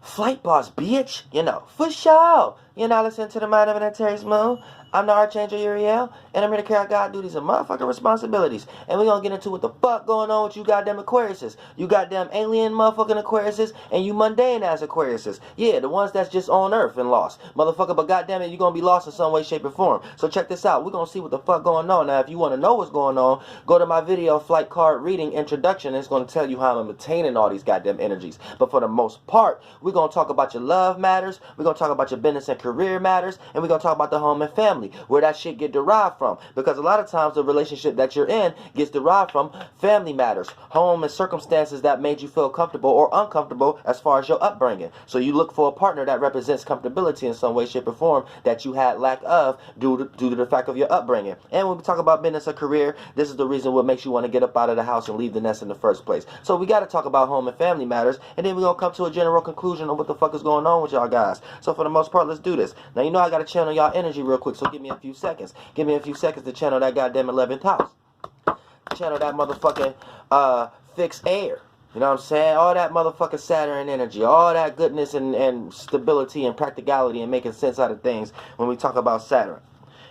Flight boss, bitch. You know, for sure. You're not listening to the Mind of an Aquarius Moon. I'm the Archangel Uriel, and I'm here to carry out God duties and motherfucking responsibilities. And we're gonna get into what the fuck going on with you goddamn Aquariuses. You goddamn alien motherfucking Aquariuses, and you mundane ass Aquariuses. Yeah, the ones that's just on Earth and lost. Motherfucker, but goddamn it, you're gonna be lost in some way, shape, or form. So check this out. We're gonna see what the fuck going on. Now, if you wanna know what's going on, go to my video, Flightcard Reading Introduction. It's gonna tell you how I'm obtaining all these goddamn energies. But for the most part, we're gonna talk about your love matters, we're gonna talk about your business and career matters, and we're gonna talk about the home and family, where that shit get derived from. Because a lot of times the relationship that you're in gets derived from family matters, home and circumstances that made you feel comfortable or uncomfortable as far as your upbringing. So you look for a partner that represents comfortability in some way, shape, or form that you had lack of due to the fact of your upbringing. And when we talk about business or career, this is the reason what makes you want to get up out of the house and leave the nest in the first place. So we got to talk about home and family matters, and then we're going to come to a general conclusion on what the fuck is going on with y'all guys. So for the most part, let's do this. Now, you know I got to channel y'all energy real quick, so give me a few seconds. Give me a few seconds to channel that goddamn 11th house. Channel that motherfucking fixed air. You know what I'm saying? All that motherfucking Saturn energy. All that goodness and stability and practicality and making sense out of things when we talk about Saturn.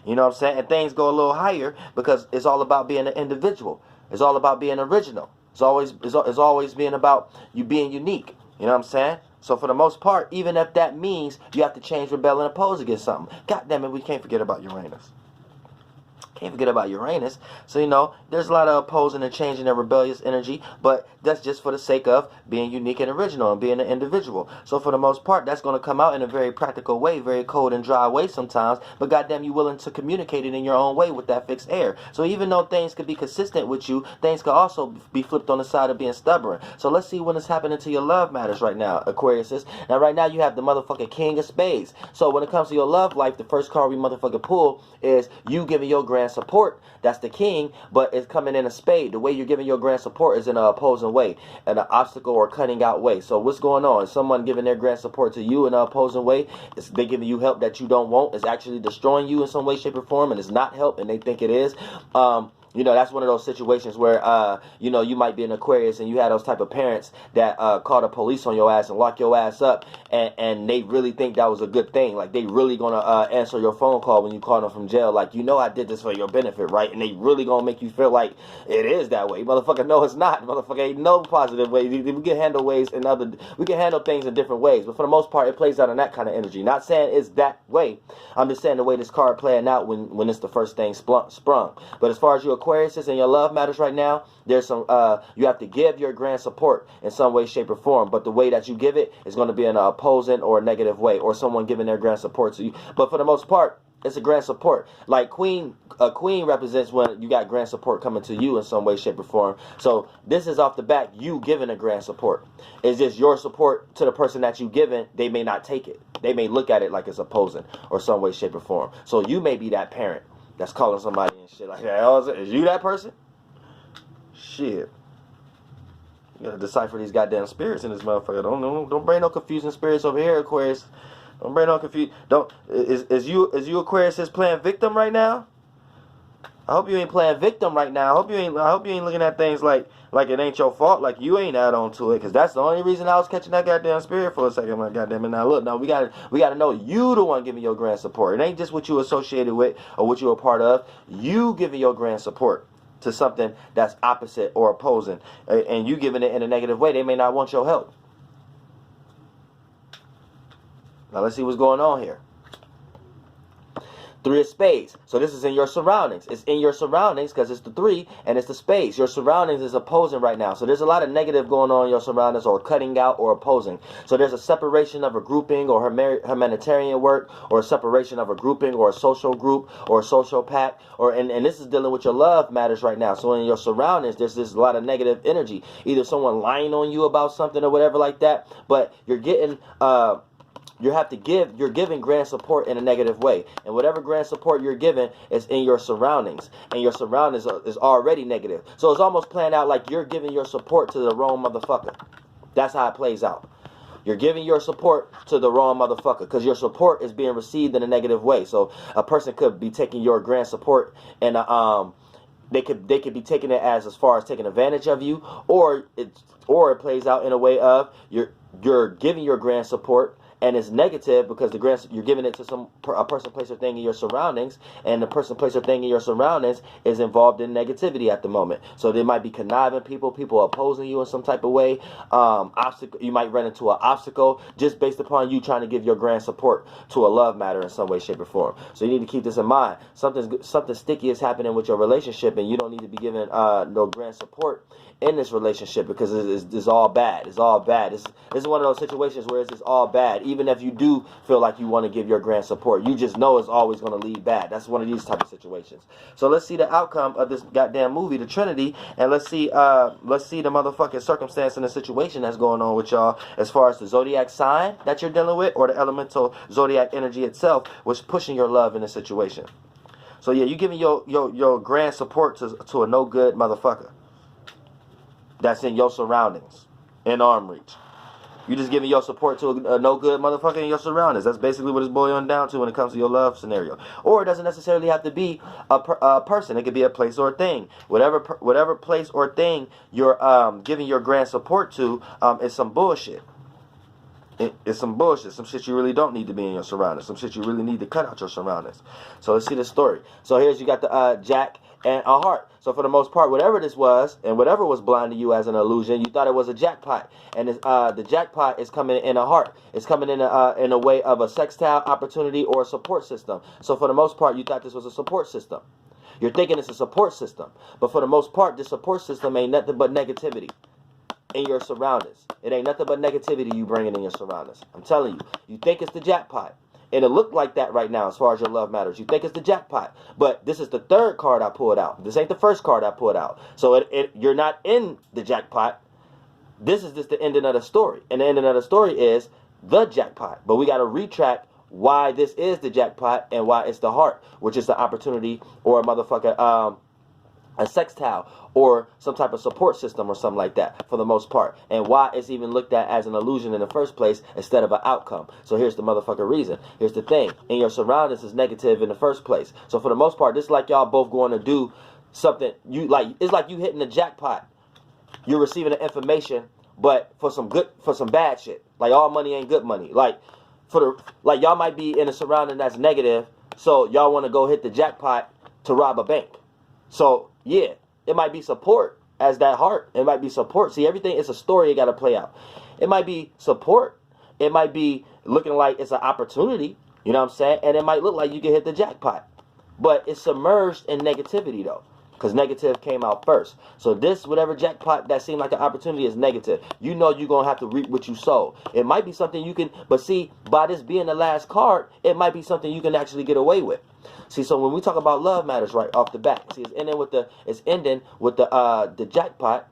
You know what I'm saying? And things go a little higher because it's all about being an individual. It's all about being original. It's always being about you being unique. You know what I'm saying? So for the most part, even if that means you have to change, rebel, and oppose against something. God damn it, we can't forget about Uranus. Can't forget about Uranus. So, you know, there's a lot of opposing and changing and rebellious energy, but that's just for the sake of being unique and original and being an individual. So for the most part, that's going to come out in a very practical way, very cold and dry way sometimes, but goddamn, you willing to communicate it in your own way with that fixed air. So even though things could be consistent with you, things could also be flipped on the side of being stubborn. So let's see what is happening to your love matters right now, Aquariuses. Now right now you have the motherfucking King of Spades. So when it comes to your love life, the first card we motherfucking pull is you giving your grand support. That's the king, but it's coming in a spade. The way you're giving your grand support is in an opposing way, in an obstacle or cutting out way. So what's going on? Is someone giving their grand support to you in an opposing way? Is they giving you help that you don't want? Is actually destroying you in some way, shape, or form, and it's not help, and they think it is. You know, that's one of those situations where, you know, you might be an Aquarius and you have those type of parents that call the police on your ass and lock your ass up, and they really think that was a good thing. Like, they really going to answer your phone call when you call them from jail. Like, you know I did this for your benefit, right? And they really going to make you feel like it is that way. Motherfucker, no, it's not. Motherfucker, ain't no positive way. We can handle we can handle things in different ways. But for the most part, it plays out in that kind of energy. Not saying it's that way. I'm just saying the way this card playing out when it's the first thing sprung. But as far as you Aquarius and your love matters right now, there's some you have to give your grand support in some way, shape, or form, but the way that you give it is going to be in an opposing or a negative way, or someone giving their grand support to you. But for the most part, it's a grand support. Like a queen represents when you got grand support coming to you in some way, shape, or form. So this is off the bat you giving a grand support. It's just your support to the person that you giving. They may not take it. They may look at it like it's opposing or some way, shape, or form. So you may be that parent that's calling somebody and shit like that. Oh, is you that person? Shit. You gotta decipher these goddamn spirits in this motherfucker. Don't bring no confusing spirits over here, Aquarius. Don't bring no confusion. Is you Aquarius is playing victim right now? I hope you ain't playing victim right now. I hope you ain't looking at things like it ain't your fault, like you ain't out onto it, because that's the only reason I was catching that goddamn spirit for a second. My goddamn it. Now look, now we gotta know you the one giving your grand support. It ain't just what you associated with or what you a part of. You giving your grand support to something that's opposite or opposing, and you giving it in a negative way. They may not want your help. Now let's see what's going on here. Three of Spades. So this is in your surroundings. It's in your surroundings because it's the three and it's the spades. Your surroundings is opposing right now. So there's a lot of negative going on in your surroundings, or cutting out or opposing. So there's a separation of a grouping or humanitarian work, or a separation of a grouping or a social group or a social pact, and this is dealing with your love matters right now. So in your surroundings, there's a lot of negative energy. Either someone lying on you about something or whatever like that, but you're getting you're giving grand support in a negative way. And whatever grand support you're giving is in your surroundings. And your surroundings is already negative. So it's almost playing out like you're giving your support to the wrong motherfucker. That's how it plays out. You're giving your support to the wrong motherfucker because your support is being received in a negative way. So a person could be taking your grand support and they could be taking it as far as taking advantage of you, or it plays out in a way of you're giving your grand support, and it's negative because you're giving it to a person, place, or thing in your surroundings, and the person, place, or thing in your surroundings is involved in negativity at the moment. So there might be conniving people opposing you in some type of way. You might run into an obstacle just based upon you trying to give your grand support to a love matter in some way, shape, or form. So you need to keep this in mind. Something sticky is happening with your relationship, and you don't need to be giving no grand support in this relationship because it's all bad. It's all bad. This is one of those situations where it's just all bad. Even if you do feel like you want to give your grand support, you just know it's always going to lead bad. That's one of these type of situations. So let's see the outcome of this goddamn movie, The Trinity, and let's see the motherfucking circumstance and the situation that's going on with y'all as far as the zodiac sign that you're dealing with or the elemental zodiac energy itself was pushing your love in the situation. So yeah, you giving your grand support to a no good motherfucker that's in your surroundings, in arm reach. You just giving your support to a no good motherfucker in your surroundings. That's basically what it's boiling down to when it comes to your love scenario. Or it doesn't necessarily have to be a person. It could be a place or a thing. Whatever place or thing you're giving your grand support to is some bullshit. It's some bullshit. Some shit you really don't need to be in your surroundings. Some shit you really need to cut out your surroundings. So let's see the story. So here's you got the Jack and a heart. So for the most part, whatever this was, and whatever was blind to you as an illusion, you thought it was a jackpot. And the jackpot is coming in a heart. It's coming in a way of a sextile opportunity or a support system. So for the most part, you thought this was a support system. You're thinking it's a support system. But for the most part, this support system ain't nothing but negativity in your surroundings. It ain't nothing but negativity you bringing in your surroundings. I'm telling you. You think it's the jackpot. And it looked like that right now as far as your love matters. You think it's the jackpot. But this is the third card I pulled out. This ain't the first card I pulled out. So you're not in the jackpot. This is just the ending of the story. And the ending of the story is the jackpot. But we got to retract why this is the jackpot and why it's the heart, which is the opportunity or a motherfucker, a sextile or some type of support system or something like that for the most part, and why it's even looked at as an illusion in the first place instead of an outcome. So here's the motherfucking reason. Here's the thing. In your surroundings is negative in the first place. So for the most part, this is like y'all both going to do something. It's like you hitting the jackpot. You're receiving the information, but for some bad shit. Like all money ain't good money. Like y'all might be in a surrounding that's negative, so y'all want to go hit the jackpot to rob a bank. So yeah, it might be support as that heart. It might be support. See, everything is a story you got to play out. It might be support. It might be looking like it's an opportunity. You know what I'm saying? And it might look like you can hit the jackpot. But it's submerged in negativity, though. Because negative came out first. So this, whatever jackpot that seemed like an opportunity is negative. You know you're going to have to reap what you sow. It might be something you can, but see, by this being the last card, it might be something you can actually get away with. See, so when we talk about love matters right off the bat, see, it's ending with the jackpot,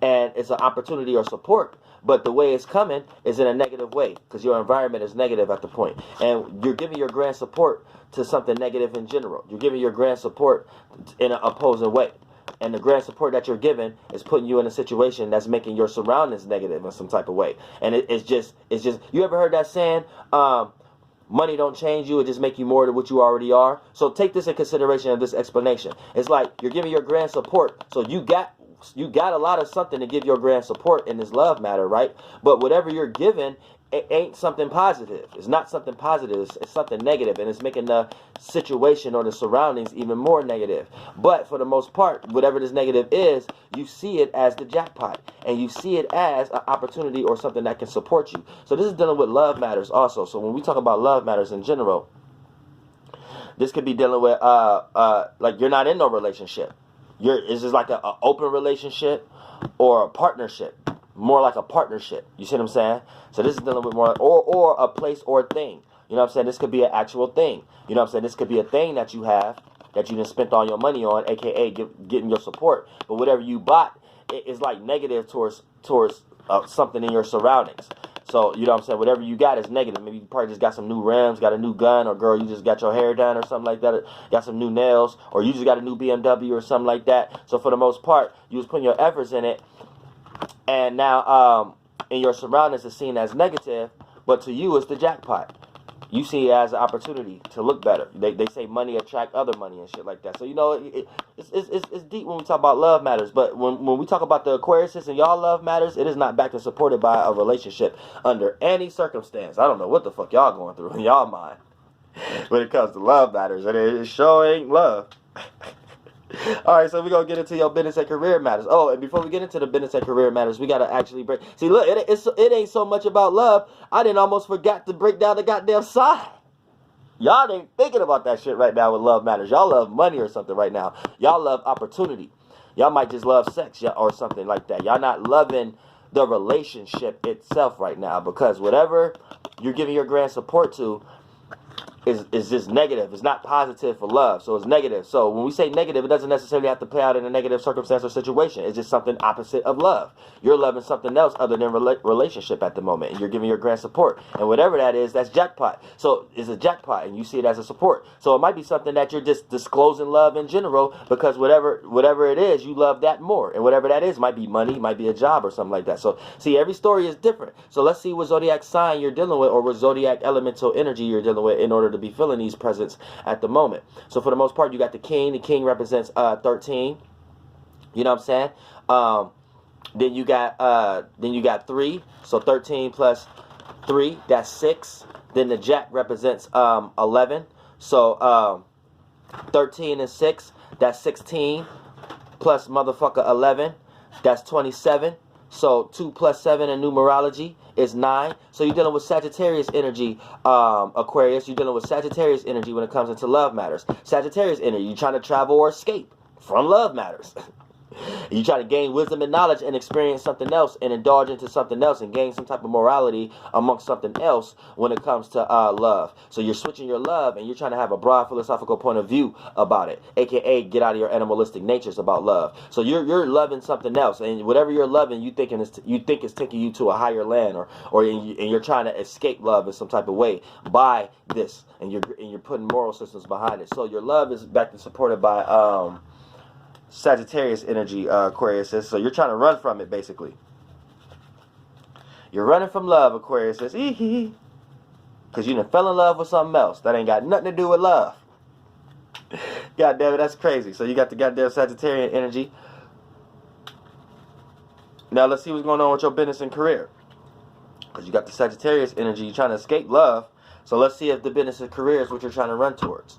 and it's an opportunity or support. But the way it's coming is in a negative way because your environment is negative at the point. And you're giving your grand support to something negative in general. You're giving your grand support in an opposing way. And the grand support that you're giving is putting you in a situation that's making your surroundings negative in some type of way. And it's just, you ever heard that saying, money don't change you, it just make you more than what you already are? So take this in consideration of this explanation. It's like you're giving your grand support, so you got a lot of something to give your grand support in this love matter, right? But whatever you're giving, it ain't something positive. It's not something positive. It's something negative, and it's making the situation or the surroundings even more negative. But for the most part, whatever this negative is, you see it as the jackpot, and you see it as an opportunity or something that can support you. So this is dealing with love matters also. So when we talk about love matters in general, this could be dealing with like you're not in no relationship. It's just like an open relationship or a partnership. More like a partnership. You see what I'm saying? So this is dealing with more, or a place or a thing. You know what I'm saying? This could be an actual thing. You know what I'm saying? This could be a thing that you have that you done spent all your money on, aka getting your support. But whatever you bought, it is like negative towards something in your surroundings. So, you know what I'm saying? Whatever you got is negative. Maybe you probably just got some new rims, got a new gun, or girl, you just got your hair done or something like that, got some new nails, or you just got a new BMW or something like that. So for the most part, you was putting your efforts in it, and now in your surroundings it's seen as negative, but to you it's the jackpot. you see it as an opportunity to look better. They say money attract other money and shit like that. So, you know, it's deep when we talk about love matters. But when we talk about the Aquariuses and y'all love matters, it is not backed and supported by a relationship under any circumstance. I don't know what the fuck y'all going through in y'all mind when it comes to love matters. And it sure ain't love. All right, so we're going to get into your business and career matters. Oh, and before we get into the business and career matters, we got to actually break. See, look, it ain't so much about love. I didn't almost forgot to break down the goddamn side. Y'all ain't thinking about that shit right now with love matters. Y'all love money or something right now. Y'all love opportunity. Y'all might just love sex or something like that. Y'all not loving the relationship itself right now, because whatever you're giving your grand support to is just negative. It's not positive for love, so it's negative. So when we say negative, it doesn't necessarily have to play out in a negative circumstance or situation. It's just something opposite of love. You're loving something else other than relationship at the moment, and you're giving your grand support. And whatever that is, that's jackpot. So it's a jackpot, and you see it as a support. So it might be something that you're just disclosing love in general, because whatever it is, you love that more. And whatever that is might be money, might be a job or something like that. So see, every story is different. So let's see what zodiac sign you're dealing with, or what zodiac elemental energy you're dealing with in order to be feeling these presents at the moment. So for the most part, you got the king. The king represents 13. You know what I'm saying? Then you got 3. So 13 plus 3, that's 6. Then the jack represents 11. So 13 and 6, that's 16. Plus motherfucker 11, that's 27. So 2 plus 7 in numerology is 9. So you're dealing with Sagittarius energy, Aquarius. You're dealing with Sagittarius energy when it comes into love matters. Sagittarius energy, you're trying to travel or escape from love matters. You try to gain wisdom and knowledge and experience something else and indulge into something else and gain some type of morality amongst something else when it comes to love. So you're switching your love and you're trying to have a broad philosophical point of view about it, aka get out of your animalistic natures about love. So you're loving something else, and whatever you're loving, you think is taking you to a higher land, and you're trying to escape love in some type of way by this, and you're putting moral systems behind it. So your love is backed and supported by Sagittarius energy, Aquarius. So you're trying to run from it, basically. You're running from love, Aquarius. Because you done fell in love with something else that ain't got nothing to do with love. God damn it, that's crazy. So you got the goddamn Sagittarian energy. Now let's see what's going on with your business and career. Because you got the Sagittarius energy, you're trying to escape love. So let's see if the business and career is what you're trying to run towards.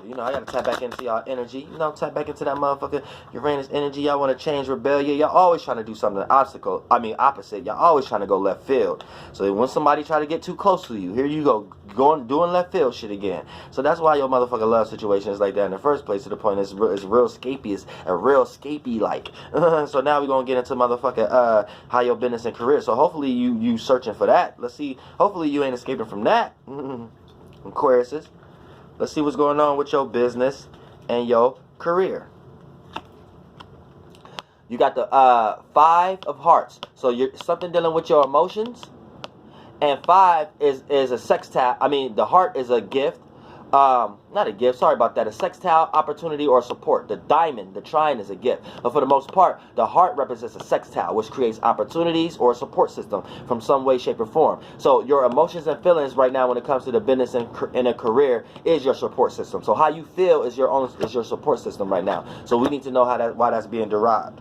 You know, I gotta tap back into y'all energy. You know, tap back into that motherfucker Uranus energy. Y'all want to change, rebellion. Y'all always trying to do something opposite. Y'all always trying to go left field. So when somebody try to get too close to you, here you go, doing left field shit again. So that's why your motherfucker love situation is like that in the first place. To the point it's real scapey. It's a real scapey like. So now we're gonna get into motherfucker how your business and career. So hopefully you searching for that. Let's see. Hopefully you ain't escaping from that. Aquariuses. Let's see what's going on with your business and your career. You got the 5 of hearts. So you're something dealing with your emotions. And 5 is a sextile. I mean, the heart is a gift. Not a gift, sorry about that. A sextile, opportunity, or support. The diamond, the trine is a gift. But for the most part, the heart represents a sextile, which creates opportunities or a support system from some way, shape, or form. So your emotions and feelings right now when it comes to the business and a career is your support system. So how you feel is your support system right now. So we need to know why that's being derived.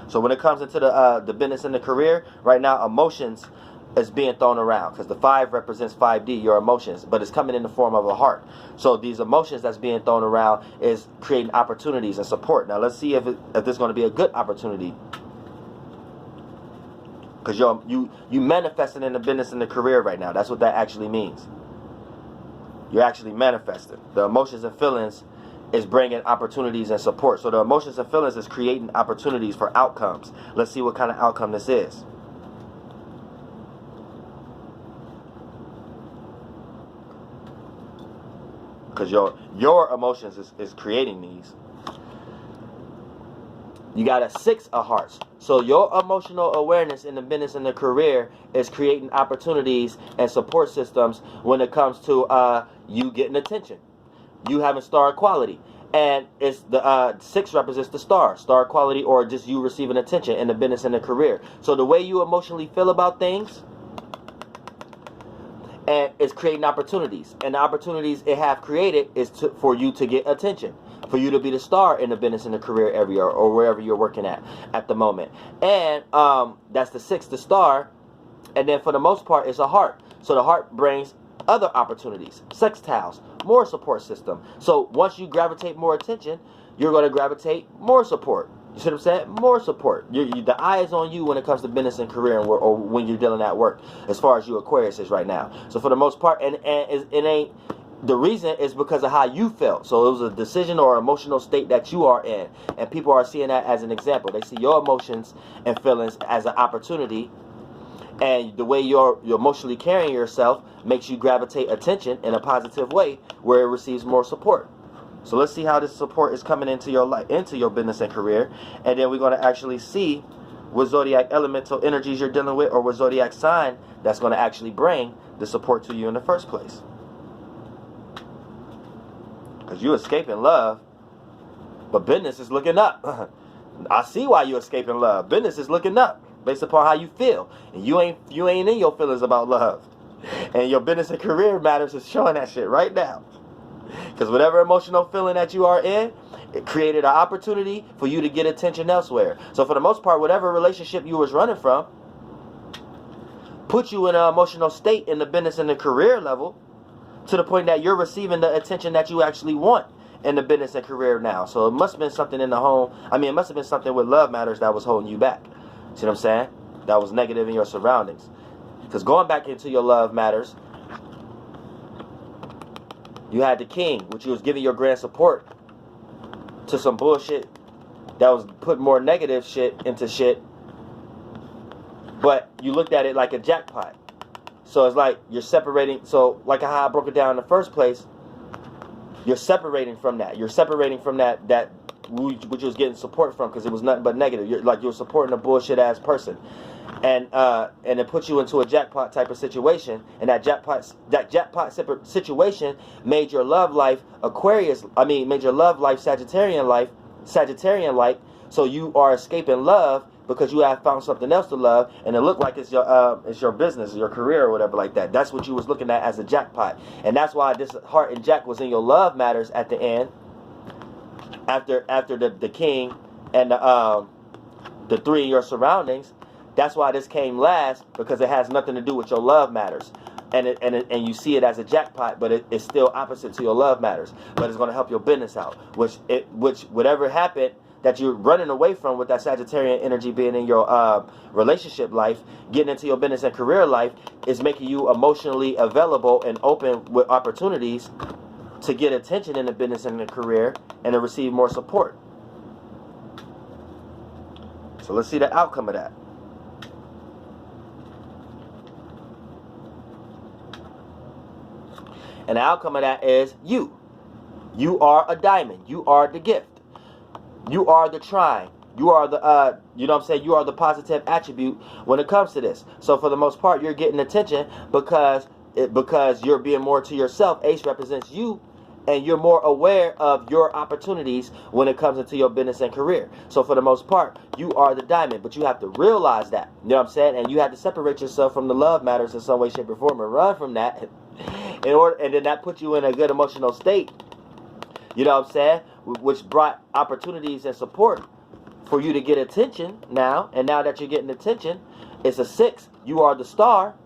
So when it comes into the business and the career, right now, emotions is being thrown around, because the 5 represents 5D, your emotions, but it's coming in the form of a heart. So these emotions that's being thrown around is creating opportunities and support. Now let's see if this is going to be a good opportunity, because you manifesting in the business and the career right now. That's what that actually means. You're actually manifesting. The emotions and feelings is bringing opportunities and support. So the emotions and feelings is creating opportunities for outcomes. Let's see what kind of outcome this is. Because your emotions is creating these. You got a 6 of hearts. So your emotional awareness in the business and the career is creating opportunities and support systems when it comes to you getting attention. You having star quality. And it's the 6 represents the star quality, or just you receiving attention in the business and the career. So the way you emotionally feel about things and it's creating opportunities. And the opportunities it have created is for you to get attention, for you to be the star in the business and the career area or wherever you're working at the moment. And that's the 6, the star. And then for the most part, it's a heart. So the heart brings other opportunities, sextiles, more support system. So once you gravitate more attention, you're going to gravitate more support. You see what I'm saying? More support. The eye is on you when it comes to business and career, and or when you're dealing at work, as far as you Aquarius is right now. So for the most part, and it ain't, the reason is because of how you felt. So it was a decision or emotional state that you are in, and people are seeing that as an example. They see your emotions and feelings as an opportunity, and the way you're emotionally carrying yourself makes you gravitate attention in a positive way where it receives more support. So let's see how this support is coming into your life, into your business and career. And then we're going to actually see what zodiac elemental energies you're dealing with, or what zodiac sign that's going to actually bring the support to you in the first place. Because you're escaping love, but business is looking up. I see why you're escaping love. Business is looking up based upon how you feel. And you ain't in your feelings about love. And your business and career matters is showing that shit right now. Because whatever emotional feeling that you are in, it created an opportunity for you to get attention elsewhere. So for the most part, whatever relationship you was running from put you in an emotional state in the business and the career level, to the point that you're receiving the attention that you actually want in the business and career now. So it must have been something in the home. I mean, it must have been something with love matters that was holding you back. See what I'm saying? That was negative in your surroundings. Because going back into your love matters, you had the king, which was giving your grand support to some bullshit that was putting more negative shit into shit. But you looked at it like a jackpot. So it's like you're separating. So like how I broke it down in the first place, you're separating from that. You're separating from that which you was getting support from, because it was nothing but negative. You're supporting a bullshit ass person. And it puts you into a jackpot type of situation, and that jackpot situation made your love life made your love life Sagittarian-like. So you are escaping love because you have found something else to love, and it looked like it's your business, your career, or whatever like that. That's what you was looking at as a jackpot, and that's why this heart and jack was in your love matters at the end. After the king and the 3 in your surroundings. That's why this came last, because it has nothing to do with your love matters, and you see it as a jackpot, but it's still opposite to your love matters. But it's going to help your business out, which whatever happened that you're running away from with that Sagittarian energy being in your relationship life, getting into your business and career life, is making you emotionally available and open with opportunities to get attention in the business and the career, and to receive more support. So let's see the outcome of that. And the outcome of that is you. You are a diamond. You are the gift. You are the trine. You are the, you know what I'm saying? You are the positive attribute when it comes to this. So for the most part, you're getting attention because you're being more to yourself. Ace represents you, and you're more aware of your opportunities when it comes into your business and career. So for the most part, you are the diamond, but you have to realize that. You know what I'm saying? And you have to separate yourself from the love matters in some way, shape, or form, and run from that. And then that puts you in a good emotional state. You know what I'm saying? Which brought opportunities and support for you to get attention now. And now that you're getting attention, it's a 6. You are the star,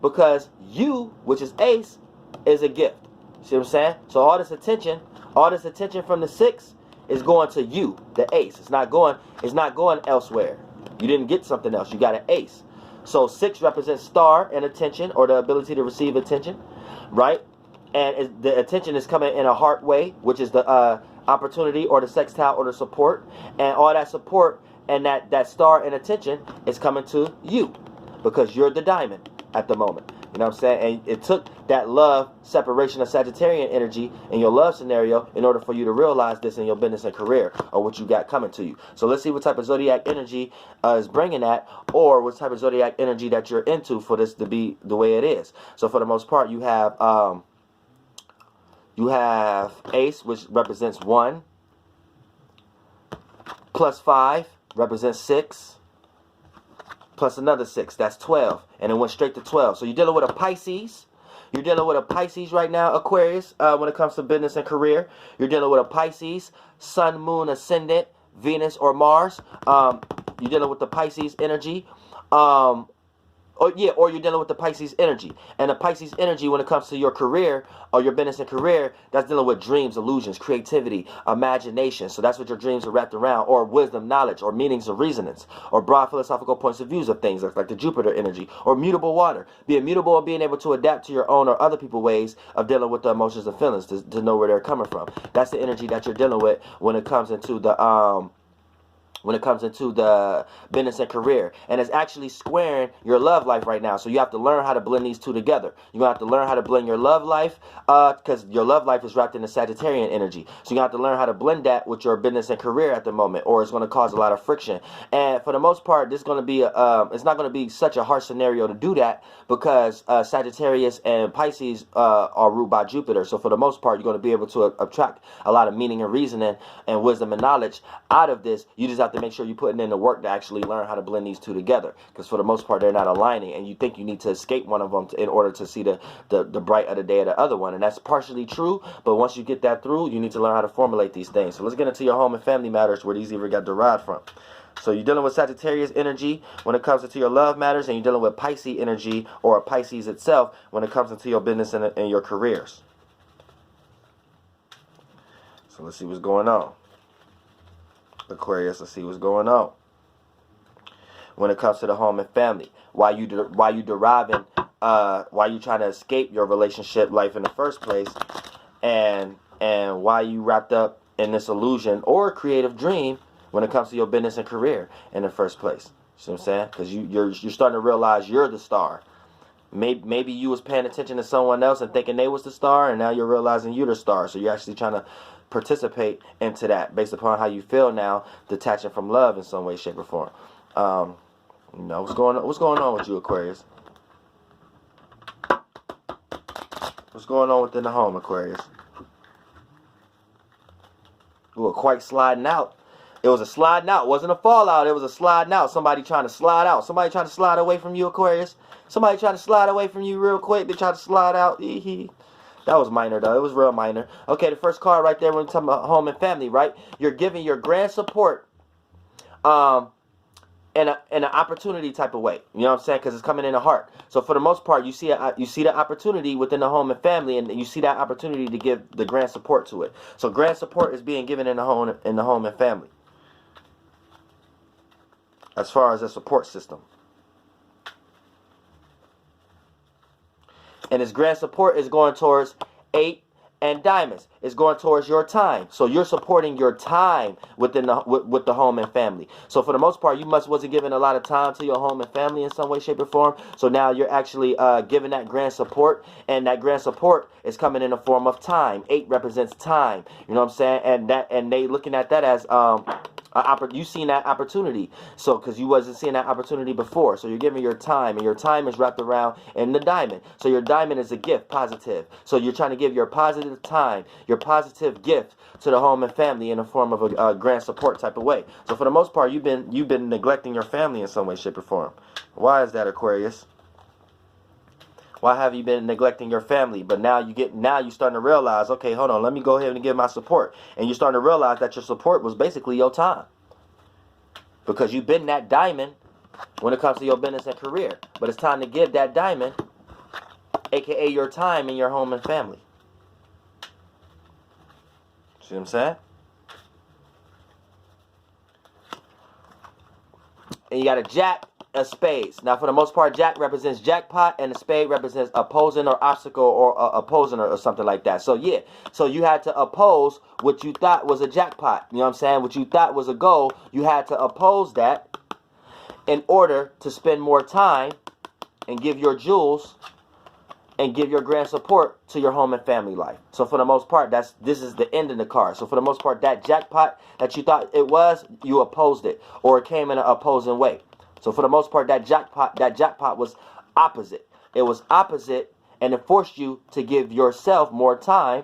because you, which is Ace, is a gift. See what I'm saying? So all this attention from the 6 is going to you, the Ace. It's not going elsewhere. You didn't get something else. You got an Ace. So 6 represents star and attention, or the ability to receive attention, right? And the attention is coming in a heart way, which is the opportunity, or the sextile, or the support. And all that support and that star and attention is coming to you, because you're the diamond at the moment. You know what I'm saying? And it took that love separation of Sagittarian energy in your love scenario in order for you to realize this in your business and career, or what you got coming to you. So let's see what type of zodiac energy is bringing that, or what type of zodiac energy that you're into for this to be the way it is. So for the most part, you have Ace, which represents 1, plus 5 represents 6, plus another 6. That's 12. And it went straight to 12. So you're dealing with a Pisces. You're dealing with a Pisces right now, Aquarius, when it comes to business and career. You're dealing with a Pisces, Sun, Moon, Ascendant, Venus, or Mars. You're dealing with the Pisces energy. Or you're dealing with the Pisces energy. And the Pisces energy, when it comes to your career or your business and career, that's dealing with dreams, illusions, creativity, imagination. So that's what your dreams are wrapped around, or wisdom, knowledge, or meanings of reasonance, or broad philosophical points of views of things, like the Jupiter energy, or mutable water. Being mutable or being able to adapt to your own or other people's ways of dealing with the emotions and feelings to know where they're coming from. That's the energy that you're dealing with when it comes into the business and career. And it's actually squaring your love life right now. So you have to learn how to blend these two together. You're going to have to learn how to blend your love life, because your love life is wrapped in the Sagittarian energy. So you have to learn how to blend that with your business and career at the moment, or it's going to cause a lot of friction. And for the most part, this is going to be it's not going to be such a harsh scenario to do that, because Sagittarius and Pisces are ruled by Jupiter. So for the most part, you're going to be able to attract a lot of meaning and reasoning and wisdom and knowledge out of this. You just have to make sure you're putting in the work to actually learn how to blend these two together, because for the most part they're not aligning, and you think you need to escape one of them in order to see the bright of the day of the other one. And that's partially true, but once you get that through, you need to learn how to formulate these things. So let's get into your home and family matters, where these even got derived from. So you're dealing with Sagittarius energy when it comes into your love matters, and you're dealing with Pisces energy, or Pisces itself, when it comes into your business and your careers. So let's see what's going on, Aquarius. Let's see what's going on when it comes to the home and family. Why you deriving? Why you trying to escape your relationship life in the first place, and why you wrapped up in this illusion or creative dream when it comes to your business and career in the first place. You see what I'm saying? Because you're starting to realize you're the star. Maybe you was paying attention to someone else and thinking they was the star, and now you're realizing you're the star. So you're actually trying to participate into that based upon how you feel now, detaching from love in some way, shape, or form. What's going on with you, Aquarius? What's going on within the home, Aquarius? You were quite sliding out. It was a sliding out. It wasn't a fallout. It was a sliding out. Somebody trying to slide out. Somebody trying to slide away from you, Aquarius. Somebody trying to slide away from you real quick. They try to slide out. That was minor, though. It was real minor. Okay, the first card right there when we're talking about home and family, right? You're giving your grand support in an opportunity type of way. You know what I'm saying? Because it's coming in the heart. So for the most part, you see the opportunity within the home and family, and you see that opportunity to give the grand support to it. So grand support is being given in the home and family, as far as a support system. And this grand support is going towards 8 and diamonds. It's going towards your time. So you're supporting your time within with the home and family. So for the most part, you wasn't giving a lot of time to your home and family in some way, shape, or form. So now you're actually giving that grand support, and that grand support is coming in the form of time. 8 represents time. You know what I'm saying? And they looking at that as you seen that opportunity, so because you wasn't seeing that opportunity before. So you're giving your time, and your time is wrapped around in the diamond. So your diamond is a gift, positive. So you're trying to give your positive time, your positive gift to the home and family in the form of a grand support type of way. So for the most part, you've been neglecting your family in some way, shape, or form. Why is that, Aquarius? Why have you been neglecting your family? But now you're starting to realize, okay, hold on, let me go ahead and give my support. And you're starting to realize that your support was basically your time, because you've been that diamond when it comes to your business and career. But it's time to give that diamond, aka your time, in your home and family. See what I'm saying? And you got a jack of spades. Now, for the most part, jack represents jackpot, and the spade represents opposing or obstacle, or opposing or something like that. So yeah, so you had to oppose what you thought was a jackpot. You know what I'm saying? What you thought was a goal, you had to oppose that in order to spend more time and give your jewels and give your grand support to your home and family life. So for the most part, this is the end of the card. So for the most part, that jackpot that you thought it was, you opposed it, or it came in an opposing way. So for the most part, that jackpot was opposite. It was opposite, and it forced you to give yourself more time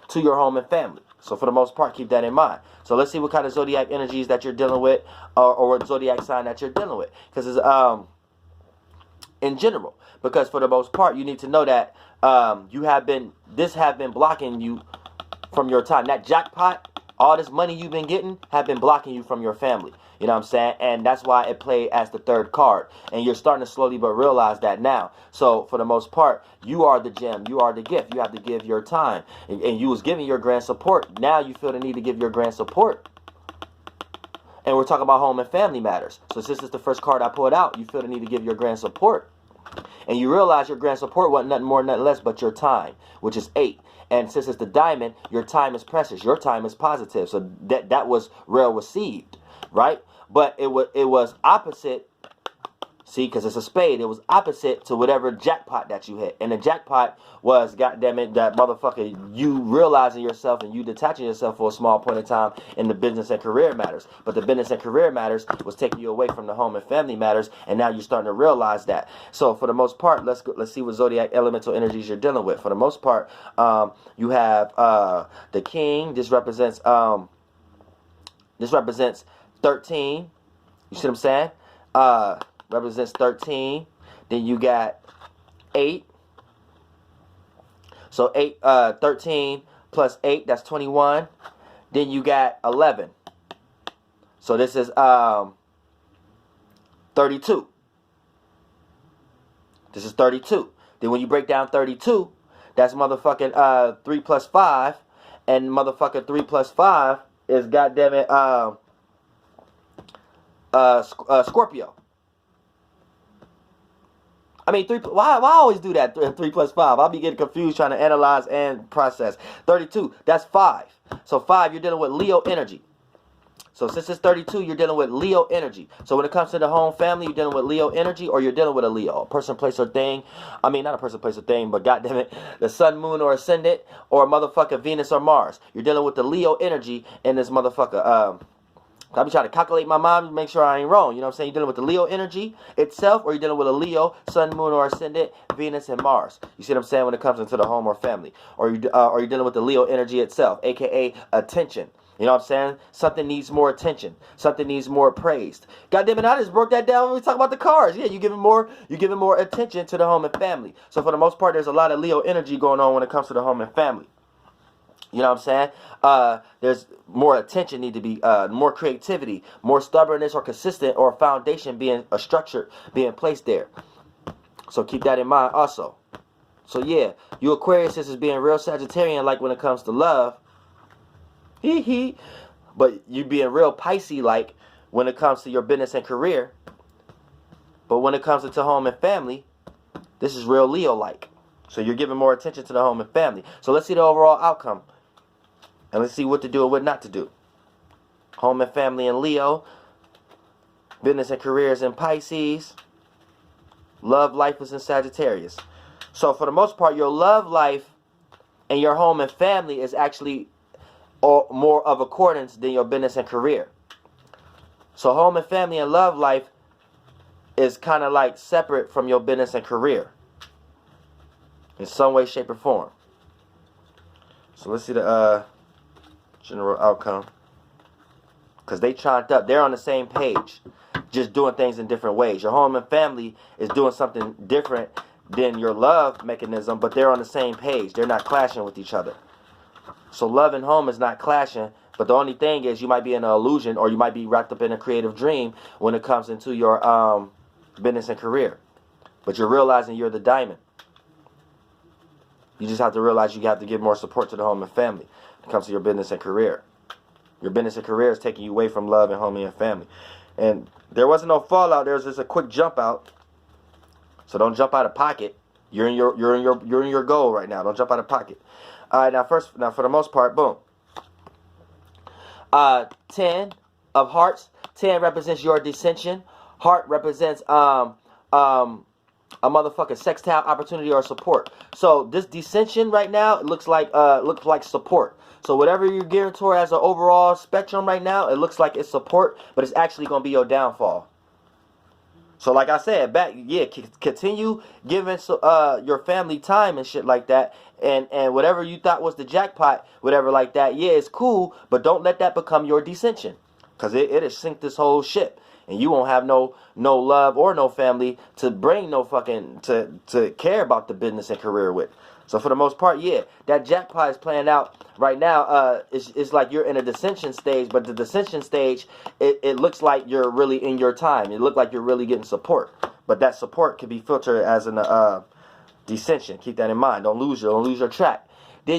to your home and family. So for the most part, keep that in mind. So let's see what kind of zodiac energies that you're dealing with, or what zodiac sign that you're dealing with. Because it's in general. Because for the most part, you need to know that this have been blocking you from your time. That jackpot, all this money you've been getting, have been blocking you from your family. You know what I'm saying? And that's why it played as the third card. And you're starting to slowly but realize that now. So for the most part, you are the gem. You are the gift. You have to give your time. And you was giving your grand support. Now you feel the need to give your grand support. And we're talking about home and family matters. So since it's the first card I pulled out, you feel the need to give your grand support. And you realize your grand support wasn't nothing more, nothing less but your time, which is 8. And since it's the diamond, your time is precious. Your time is positive. So that was well received, right? But it was opposite. See, because it's a spade. It was opposite to whatever jackpot that you hit. And the jackpot was, goddammit, that motherfucker, you realizing yourself and you detaching yourself for a small point of time in the business and career matters. But the business and career matters was taking you away from the home and family matters. And now you're starting to realize that. So for the most part, let's see what zodiac elemental energies you're dealing with. For the most part, you have the king. This represents 13. You see what I'm saying? Represents 13. Then you got 8. So 13 plus 8, that's 21. Then you got 11. So this is 32. This is 32. Then when you break down 32, that's motherfucking 3 plus 5. And motherfucking 3 plus 5 is goddammit Scorpio. I mean, why I always do that? 3 plus 5. I'll be getting confused trying to analyze and process. 32, that's 5. So 5, you're dealing with Leo energy. So since it's 32, you're dealing with Leo energy. So when it comes to the home family, you're dealing with Leo energy, or you're dealing with a Leo. A person, place, or thing. I mean, not a person, place, or thing, but goddammit, the sun, moon, or ascendant, or motherfucker Venus or Mars. You're dealing with the Leo energy in this motherfucker. I'll be trying to calculate my mind to make sure I ain't wrong. You know what I'm saying? You're dealing with the Leo energy itself, or you're dealing with a Leo, sun, moon, or ascendant, Venus, and Mars. You see what I'm saying when it comes into the home or family? Or you're dealing with the Leo energy itself, a.k.a. attention. You know what I'm saying? Something needs more attention. Something needs more praised. God damn it, I just broke that down when we talk about the cards. Yeah, you're giving more attention to the home and family. So for the most part, there's a lot of Leo energy going on when it comes to the home and family. You know what I'm saying? There's more attention need to be, more creativity, more stubbornness or consistent or foundation being a structure being placed there. So keep that in mind also. So yeah, you Aquarius is being real Sagittarian like when it comes to love. But you being real Pisces like when it comes to your business and career. But when it comes to home and family, this is real Leo like. So you're giving more attention to the home and family. So let's see the overall outcome. And let's see what to do and what not to do. Home and family in Leo. Business and careers in Pisces. Love life is in Sagittarius. So for the most part, your love life and your home and family is actually more of accordance than your business and career. So home and family and love life is kind of like separate from your business and career. In some way, shape, or form. So let's see the general outcome. Because they chopped up. They're on the same page. Just doing things in different ways. Your home and family is doing something different than your love mechanism. But they're on the same page. They're not clashing with each other. So love and home is not clashing. But the only thing is you might be in an illusion. Or you might be wrapped up in a creative dream. When it comes into your business and career. But you're realizing you're the diamond. You just have to realize you have to give more support to the home and family when it comes to your business and career. Your business and career is taking you away from love and home and family. And there wasn't no fallout. There was just a quick jump out. So don't jump out of pocket. You're in your goal right now. Don't jump out of pocket. All right, now for the most part, boom. 10 of hearts. 10 represents your dissension. Heart represents a motherfucking sextile opportunity or support. So this dissension right now, it looks like support. So whatever you're gearing toward as an overall spectrum right now, it looks like it's support, but it's actually going to be your downfall. So like I said, continue giving your family time and shit like that, and whatever you thought was the jackpot, whatever like that, yeah, it's cool, but don't let that become your dissension, cause it'll sink this whole ship, and you won't have no love or no family to bring no fucking to care about the business and career with. So for the most part, yeah, that jackpot is playing out right now. It's like you're in a dissension stage, but the dissension stage, it looks like you're really in your time. It looks like you're really getting support, but that support can be filtered as an dissension. Keep that in mind. Don't lose your track.